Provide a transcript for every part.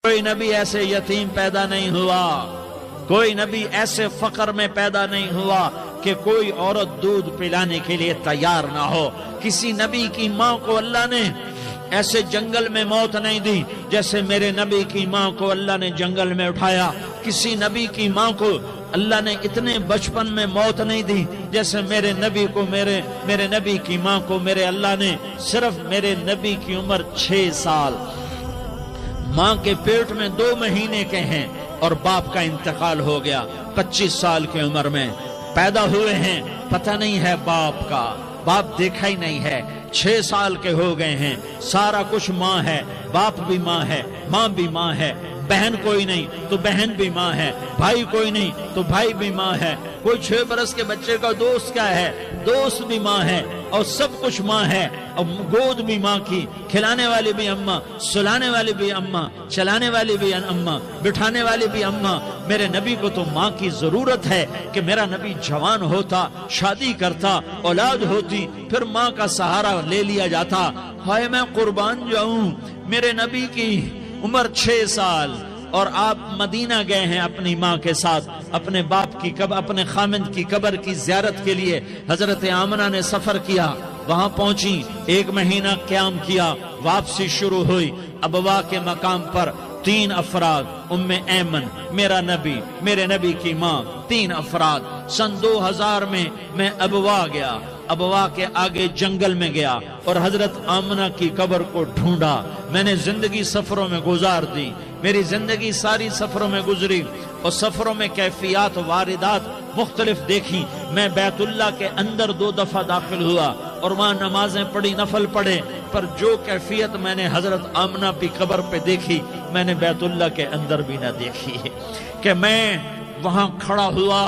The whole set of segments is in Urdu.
کوئی نبی ایسے یتیم پیدا نہیں ہوا، کوئی نبی ایسے فقر میں پیدا نہیں ہوا کہ کوئی عورت دودھ پلانے کے لیے تیار نہ ہو۔ کسی نبی کی ماں کو اللہ نے ایسے جنگل میں موت نہیں دی جیسے میرے نبی کی ماں کو اللہ نے جنگل میں اٹھایا۔ کسی نبی کی ماں کو اللہ نے اتنے بچپن میں موت نہیں دی جیسے میرے نبی کو میرے نبی کی ماں کو میرے اللہ نے صرف میرے نبی کی عمر 6 سال، ماں کے پیٹ میں 2 مہینے کے ہیں اور باپ کا انتقال ہو گیا 25 سال کی عمر میں پیدا ہوئے ہیں، پتہ نہیں ہے باپ کا، باپ دیکھا ہی نہیں ہے، 6 سال کے ہو گئے ہیں، سارا کچھ ماں ہے، باپ بھی ماں ہے، ماں بھی ماں ہے، بہن کوئی نہیں تو بہن بھی ماں ہے، بھائی کوئی نہیں تو بھائی بھی ماں ہے، کوئی 6 برس کے بچے کا دوست کیا ہے، دوست بھی ماں ہے، اور سب کچھ ماں ہے، اور گود بھی ماں کی، کھلانے والی بھی اماں، سلانے والی بھی اماں، چلانے والی بھی اماں، بٹھانے والی بھی اماں۔ میرے نبی کو تو ماں کی ضرورت ہے کہ میرا نبی جوان ہوتا، شادی کرتا، اولاد ہوتی، پھر ماں کا سہارا لے لیا جاتا۔ ہائے میں قربان جاؤں، میرے نبی کی عمر 6 سال اور آپ مدینہ گئے ہیں اپنی ماں کے ساتھ، اپنے باپ کی اپنے خامند کی قبر کی زیارت کے لیے حضرت آمنہ نے سفر کیا، وہاں پہنچی، 1 مہینہ قیام کیا، واپسی شروع ہوئی۔ ابوا کے مقام پر 3 افراد، ام ایمن، میرا نبی، میرے نبی کی ماں، 3 افراد۔ سن 2000 میں ابوا گیا، ابوا کے آگے جنگل میں گیا اور حضرت آمنہ کی قبر کو ڈھونڈا۔ میں نے زندگی سفروں میں گزار دی، میری زندگی ساری سفروں میں گزری، اور سفروں میں کیفیات واردات مختلف دیکھی۔ میں بیت اللہ کے اندر 2 دفعہ داخل ہوا اور وہاں نمازیں پڑھی، نفل پڑھے، پر جو کیفیت میں نے حضرت آمنہ کی قبر پہ دیکھی میں نے بیت اللہ کے اندر بھی نہ دیکھی، کہ میں وہاں کھڑا ہوا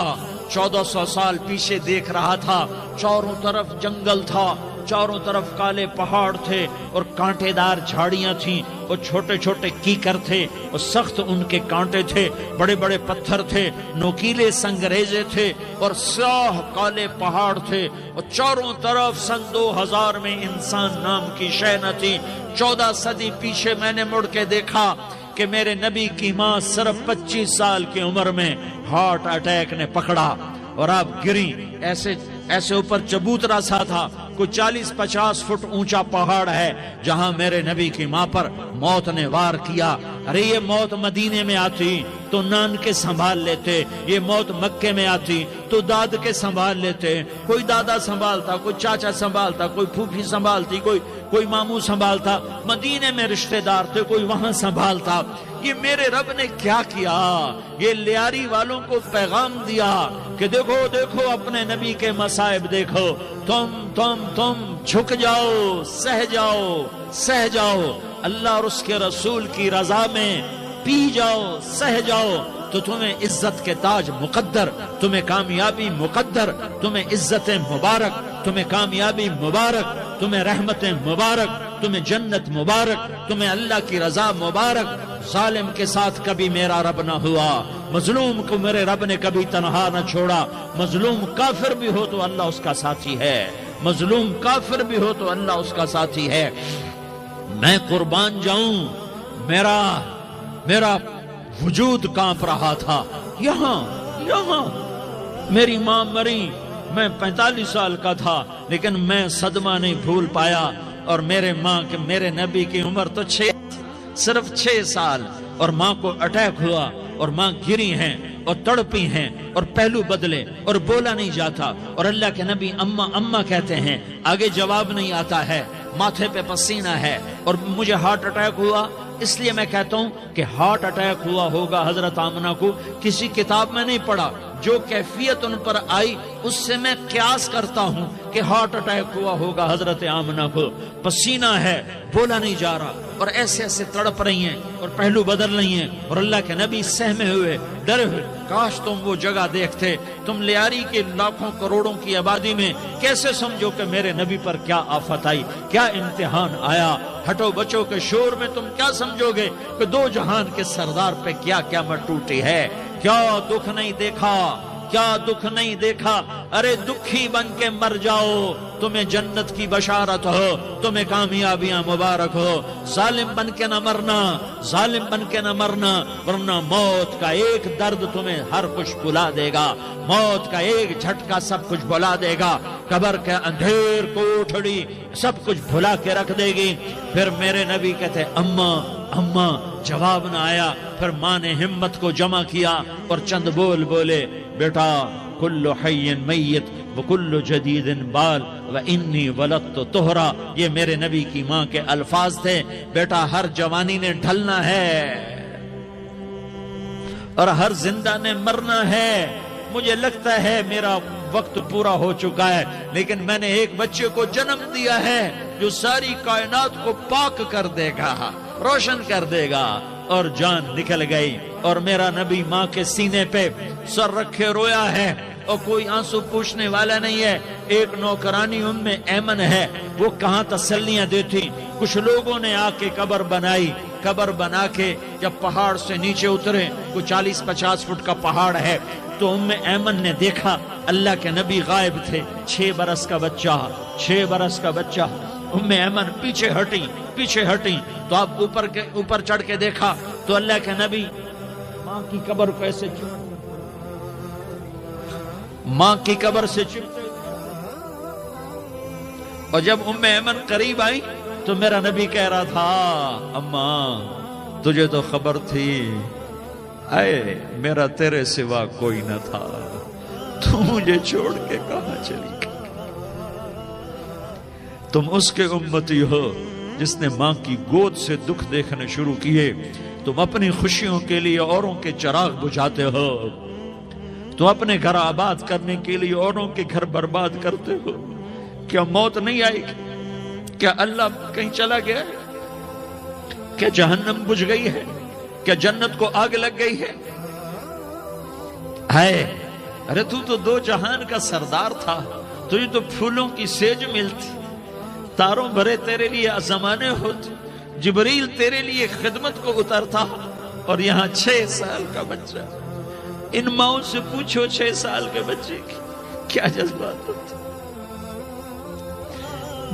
1400 سال پیچھے دیکھ رہا تھا، چاروں طرف جنگل تھا، چاروں طرف کالے پہاڑ تھے اور کانٹے دار جھاڑیاں تھیں، اور چھوٹے چھوٹے کیکر تھے اور سخت ان کے کانٹے تھے، بڑے بڑے پتھر تھے، نوکیلے سنگریزے تھے اور سیاہ کالے پہاڑ تھے، اور چاروں طرف سن 2000 میں انسان نام کی شے نہ تھی۔ 14 صدی پیچھے میں نے مڑ کے دیکھا کہ میرے نبی کی ماں صرف 25 سال کی عمر میں ہارٹ اٹیک نے پکڑا اور آپ گری، ایسے اوپر چبوترا سا تھا، کوئی 40-50 فٹ اونچا پہاڑ ہے جہاں میرے نبی کی ماں پر موت نے وار کیا۔ ارے یہ موت مدینے میں آتی تو نان کے سنبھال لیتے، یہ موت مکے میں آتی تو داد کے سنبھال لیتے، کوئی دادا سنبھالتا، کوئی چاچا سنبھالتا، کوئی پھوپھی سنبھالتی، کوئی ماموں سنبھالتا، مدینے میں رشتہ دار تھے، کوئی وہاں سنبھالتا۔ یہ میرے رب نے کیا کیا؟ یہ لیاری والوں کو پیغام دیا کہ دیکھو دیکھو اپنے نبی کے مصائب دیکھو، تم جھک جاؤ، سہ جاؤ، اللہ اور اس کے رسول کی رضا میں پی جاؤ، سہ جاؤ، تو تمہیں عزت کے تاج مقدر، تمہیں کامیابی مقدر، تمہیں عزتیں مبارک، تمہیں کامیابی مبارک، تمہیں رحمتیں مبارک، تمہیں جنت مبارک، تمہیں اللہ کی رضا مبارک۔ ظالم کے ساتھ کبھی میرا رب نہ ہوا، مظلوم کو میرے رب نے کبھی تنہا نہ چھوڑا۔ مظلوم کافر بھی ہو تو اللہ اس کا ساتھی ہے، مظلوم کافر بھی ہو تو اللہ اس کا ساتھی ہے۔ میں قربان جاؤں، میرا وجود کانپ رہا تھا۔ یہاں میری ماں مری، میں 45 سال کا تھا، لیکن میں صدمہ نہیں بھول پایا، اور میرے نبی کی عمر تو صرف 6 سال، اور ماں کو اٹیک ہوا اور ماں گری ہیں اور تڑپی ہیں اور پہلو بدلے اور بولا نہیں جاتا، اور اللہ کے نبی اماں کہتے ہیں، آگے جواب نہیں آتا ہے، ماتھے پہ پسینہ ہے، اور مجھے ہارٹ اٹیک ہوا۔ اس لیے میں کہتا ہوں کہ ہارٹ اٹیک ہوا ہوگا حضرت آمنہ کو، کسی کتاب میں نہیں پڑھا، جو کیفیت ان پر آئی اس سے میں قیاس کرتا ہوں کہ ہارٹ اٹیک ہوا ہوگا حضرت آمنہ کو۔ پسینہ ہے، بولا نہیں جا رہا، اور ایسے تڑپ رہی ہیں اور پہلو بدل رہی ہیں، اور اللہ کے نبی سہمے ہوئے، ڈرے ہوئے۔ کاش تم وہ جگہ دیکھتے، تم لیاری کے لاکھوں کروڑوں کی آبادی میں کیسے سمجھو کہ میرے نبی پر کیا آفت آئی، کیا امتحان آیا۔ ہٹو بچوں کے شور میں تم کیا سمجھو گے کہ 2 جہان کے سردار پہ کیا قیامت ٹوٹی ہے۔ کیا دکھ نہیں دیکھا، کیا دکھ نہیں دیکھا؟ ارے دکھی بن کے مر جاؤ، تمہیں جنت کی بشارت ہو، تمہیں کامیابیاں مبارک ہو۔ ظالم بن کے نہ مرنا، ظالم بن کے نہ مرنا، ورنہ موت کا ایک درد تمہیں ہر کچھ بھلا دے گا، موت کا ایک جھٹکا سب کچھ بھلا دے گا، قبر کے اندھیر کوٹھڑی سب کچھ بھلا کے رکھ دے گی۔ پھر میرے نبی کہتے اماں اماں، جواب نہ آیا۔ پھر ماں نے ہمت کو جمع کیا اور چند بول بولے، بیٹا کل حی میت وکل جدید بال وانی ولدت طہرا، یہ میرے نبی کی ماں کے الفاظ تھے۔ بیٹا ہر جوانی نے ڈھلنا ہے اور ہر زندہ نے مرنا ہے۔ مجھے لگتا ہے میرا وقت پورا ہو چکا ہے، لیکن میں نے ایک بچے کو جنم دیا ہے جو ساری کائنات کو پاک کر دے گا، روشن کر دے گا۔ اور جان نکل گئی، اور میرا نبی ماں کے سینے پہ سر رکھے رویا ہے، اور کوئی آنسو پوچھنے والا نہیں ہے۔ ایک نوکرانی ام ایمن ہے، وہ کہاں تسلیاں دیتی۔ کچھ لوگوں نے آ کے قبر بنائی، قبر بنا کے جب پہاڑ سے نیچے اترے، کوئی 40-50 فٹ کا پہاڑ ہے، تو ام ایمن نے دیکھا اللہ کے نبی غائب تھے، 6 برس کا بچہ، 6 برس کا بچہ۔ ام ایمن پیچھے ہٹی تو آپ اوپر چڑھ کے دیکھا تو اللہ کے نبی ماں کی قبر کو ایسے ماں کی قبر سے چپتے، اور جب ام ایمن قریب آئی تو میرا نبی کہہ رہا تھا اماں تجھے تو خبر تھی، اے میرا تیرے سوا کوئی نہ تھا، تو مجھے چھوڑ کے کہاں چلی گئی؟ تم اس کے امتی ہو جس نے ماں کی گود سے دکھ دیکھنے شروع کیے، تم اپنی خوشیوں کے لیے اوروں کے چراغ بجھاتے ہو، تم اپنے گھر آباد کرنے کے لیے اوروں کے گھر برباد کرتے ہو۔ کیا موت نہیں آئے گی؟ کیا اللہ کہیں چلا گیا ہے؟ کیا جہنم بجھ گئی ہے؟ کیا جنت کو آگ لگ گئی ہے؟ ارے تو 2 جہان کا سردار تھا، تجھے تو پھولوں کی سیج ملتی، تاروں بھرے تیرے لیے زمانے ہوتے، جبریل تیرے لیے خدمت کو اترتا، اور یہاں 6 سال کا بچہ۔ ان ماؤں سے پوچھو 6 سال کے بچے کی کیا جذبات ہوتے۔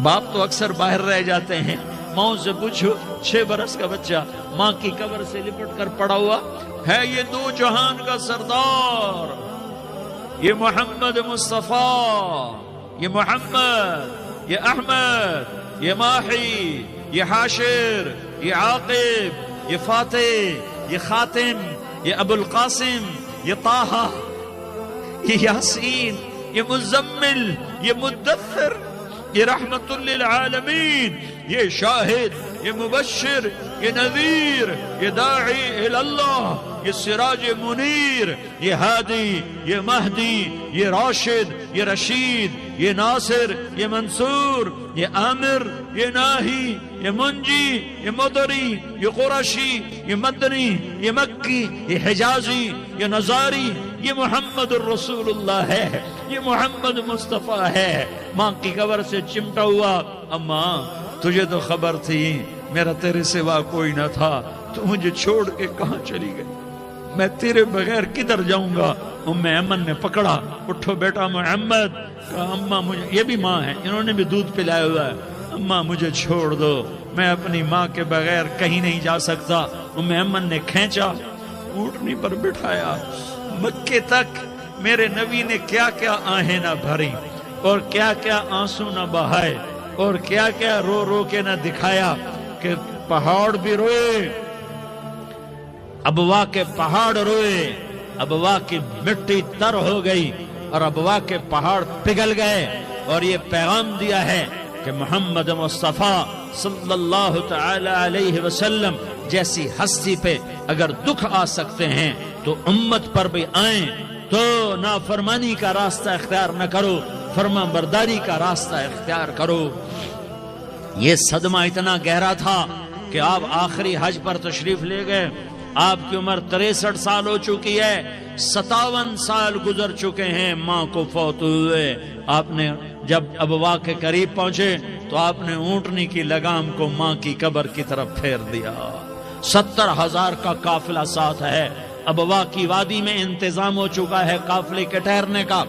باپ تو اکثر باہر رہ جاتے ہیں، ماؤں سے پوچھو 6 برس کا بچہ ماں کی قبر سے لپٹ کر پڑا ہوا ہے۔ یہ 2 جہان کا سردار، یہ محمد مصطفیٰ، یہ محمد، یہ احمد، یہ ماحی، یہ حاشر، یہ عاقب، یہ فاتح، یہ خاتم، یہ ابو القاسم، یہ طٰہٰ، یہ یاسین، یہ مزمل، یہ مدثر، یہ رحمت للعالمین، یہ شاہد، یہ مبشر، یہ نذیر، یہ داعی اللہ، یہ سراج منیر، یہ ہادی، یہ مہدی، یہ راشد، یہ رشید، یہ ناصر، یہ منصور، یہ عامر، یہ ناہی، یہ منجی، یہ مدری، یہ قرشی، یہ مدنی، یہ مکی، یہ حجازی، یہ نظاری، یہ محمد الرسول اللہ ہے، یہ محمد مصطفیٰ ہے۔ ماں کی قبر سے چمٹا ہوا، اماں تجھے تو خبر تھی میرا تیرے سوا کوئی نہ تھا، تو مجھے چھوڑ کے کہاں چلی گئی؟ میں تیرے بغیر کدھر جاؤں گا؟ ام ایمن نے پکڑا، اٹھو بیٹا محمد، کہا اماں مجھے، یہ بھی ماں ہے، انہوں نے بھی دودھ پلایا ہوا ہے، اماں مجھے چھوڑ دو، میں اپنی ماں کے بغیر کہیں نہیں جا سکتا۔ ام ایمن نے کھینچا، اونٹنی پر بٹھایا، مکے تک میرے نبی نے کیا کیا آہیں نہ بھری، اور کیا کیا آنسو نہ بہائے، اور کیا کیا رو رو کے نہ دکھایا کہ پہاڑ بھی روئے، ابوا کے پہاڑ روئے، ابوا کی مٹی تر ہو گئی اور ابوا کے پہاڑ پگھل گئے، اور یہ پیغام دیا ہے کہ محمد مصطفیٰ صلی اللہ تعالی علیہ وسلم جیسی ہستی پہ اگر دکھ آ سکتے ہیں تو امت پر بھی آئیں، تو نافرمانی کا راستہ اختیار نہ کرو، فرما برداری کا راستہ اختیار کرو۔ یہ صدمہ اتنا گہرا تھا کہ آپ آخری حج پر تشریف لے گئے، آپ کی عمر 63 سال ہو چکی ہے، 57 سال گزر چکے ہیں ماں کو فوت ہوئے۔ آپ نے جب ابوا کے قریب پہنچے تو آپ نے اونٹنی کی لگام کو ماں کی قبر کی طرف پھیر دیا۔ 70,000 کا قافلہ ساتھ ہے، ابوا کی وادی میں انتظام ہو چکا ہے قافلے کے ٹھہرنے کا۔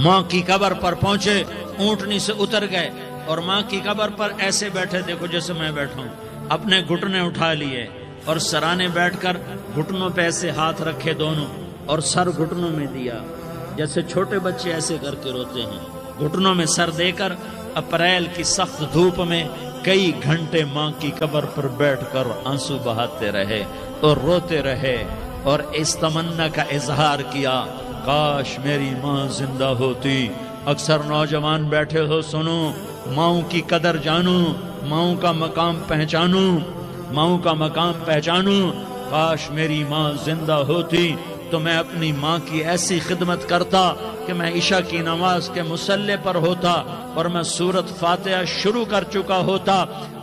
ماں کی قبر پر پہنچے، اونٹنی سے اتر گئے اور ماں کی قبر پر ایسے بیٹھے، دیکھو جیسے میں بیٹھا ہوں، اپنے گھٹنے اٹھا لیے اور سرانے بیٹھ کر گھٹنوں پہ ایسے ہاتھ رکھے دونوں اور سر گھٹنوں میں دیا، جیسے چھوٹے بچے ایسے کر کے روتے ہیں، گھٹنوں میں سر دے کر اپریل کی سخت دھوپ میں کئی گھنٹے ماں کی قبر پر بیٹھ کر آنسو بہاتے رہے اور روتے رہے اور اس تمنا کا اظہار کیا، کاش میری ماں زندہ ہوتی۔ اکثر نوجوان بیٹھے ہو، سنو، ماؤں کی قدر جانو، ماؤں کا مقام پہچانو، ماؤں کا مقام پہچانو۔ کاش میری ماں زندہ ہوتی تو میں اپنی ماں کی ایسی خدمت کرتا کہ میں عشاء کی نماز کے مصلی پر ہوتا اور میں سورۃ فاتحہ شروع کر چکا ہوتا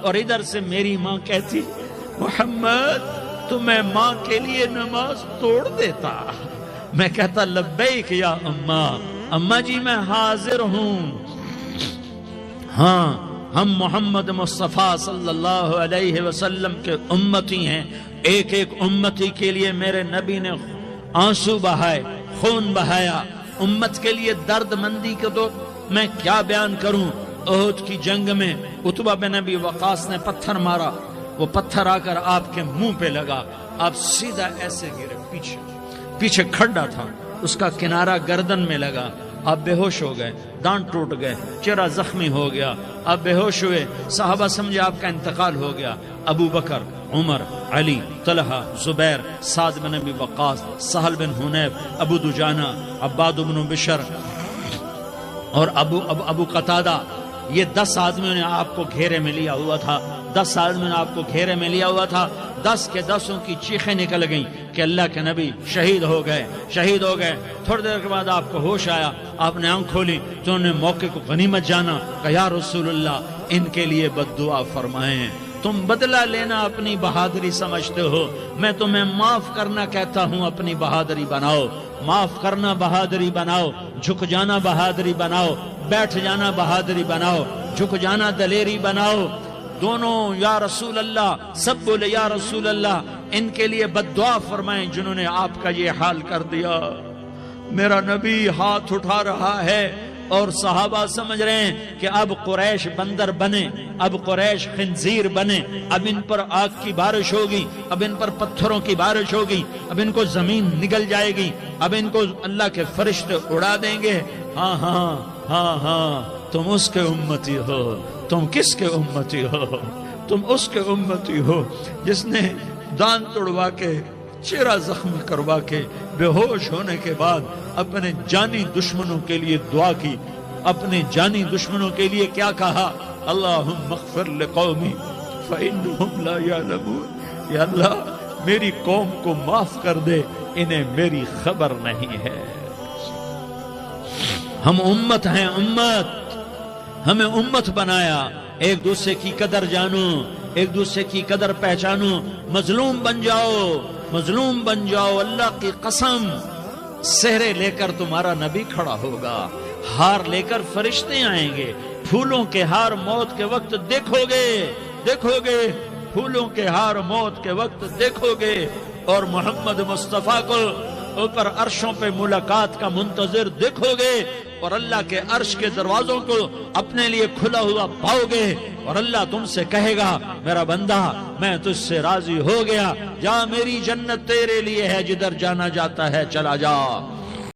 اور ادھر سے میری ماں کہتی، محمد تو میں ماں کے لیے نماز توڑ دیتا۔ میں کہتا، لبیک یا اماں، اماں جی میں حاضر ہوں۔ ہاں، ہم محمد مصطفیٰ صلی اللہ علیہ وسلم کے امتی ہیں، ایک ایک امتی کے لیے میرے نبی نے آنسو بہائے، خون بہایا، امت کے لیے درد مندی کو تو میں کیا بیان کروں۔ احد کی جنگ میں عتبہ بن ابی وقاص نے پتھر مارا، وہ پتھر آ کر آپ کے منہ پہ لگا، آپ سیدھا ایسے گرے، پیچھے کھڈا تھا، اس کا کنارہ گردن میں لگا، آپ بے ہوش ہو گئے، دانت ٹوٹ گئے، چہرہ زخمی ہو گیا، آپ بے ہوش ہوئے، صحابہ سمجھے آپ کا انتقال ہو گیا۔ ابو بکر، عمر، علی، طلحہ، زبیر، سعد بن ابی وقاص، سہل بن حنیف، ابو دجانہ، عباد بن بشر اور ابو قتادہ، یہ 10 آدمیوں نے آپ کو گھیرے میں لیا ہوا تھا، 10 آدمیوں نے آپ کو گھیرے میں لیا ہوا تھا۔ 10 کے 10 کی چیخیں نکل گئیں کہ اللہ کے نبی شہید ہو گئے، شہید ہو گئے۔ تھوڑی دیر کے بعد آپ کو ہوش آیا، آپ نے آنکھ کھولی تو انہوں نے موقع کو غنیمت جانا کہ یا رسول اللہ ان کے لیے بد دعا فرمائیں، تم بدلہ لینا اپنی بہادری سمجھتے ہو، میں تمہیں معاف کرنا کہتا ہوں، اپنی بہادری بناؤ، معاف کرنا بہادری بناؤ، جھک جانا بہادری بناؤ، بیٹھ جانا بہادری بناؤ، جھک جانا دلیری بناؤ۔ دونوں یا رسول اللہ، سب بولے یا رسول اللہ، ان کے لیے بد دعا فرمائیں جنہوں نے آپ کا یہ حال کر دیا۔ میرا نبی ہاتھ اٹھا رہا ہے اور صحابہ سمجھ رہے ہیں کہ اب قریش بندر بنے، اب قریش خنزیر بنے، اب ان پر آگ کی بارش ہوگی، اب ان پر پتھروں کی بارش ہوگی، اب ان کو زمین نگل جائے گی، اب ان کو اللہ کے فرشتے اڑا دیں گے۔ ہاں ہاں ہاں ہاں، تم اس کے امتی ہو۔ تم کس کے امتی ہو؟ تم اس کے امتی ہو جس نے دان توڑوا کے، چہرہ زخمی کروا کے، بے ہوش ہونے کے بعد اپنے جانی دشمنوں کے لیے دعا کی، اپنے جانی دشمنوں کے لیے کیا کہا؟ اللہم اغفر لقومی فإنہم لا یعلمون، یا اللہ میری قوم کو معاف کر دے، انہیں میری خبر نہیں ہے۔ ہم امت ہیں، امت، ہمیں امت بنایا، ایک دوسرے کی قدر جانو، ایک دوسرے کی قدر پہچانو، مظلوم بن جاؤ، مظلوم بن جاؤ۔ اللہ کی قسم، سہرے لے کر تمہارا نبی کھڑا ہوگا، ہار لے کر فرشتے آئیں گے، پھولوں کے ہار موت کے وقت دیکھو گے، دیکھو گے، پھولوں کے ہار موت کے وقت دیکھو گے، اور محمد مصطفیٰ کو اوپر عرشوں پہ ملاقات کا منتظر دیکھو گے، اور اللہ کے عرش کے دروازوں کو اپنے لیے کھلا ہوا پاؤ گے، اور اللہ تم سے کہے گا میرا بندہ میں تجھ سے راضی ہو گیا، جا میری جنت تیرے لیے ہے، جدھر جانا جاتا ہے چلا جا۔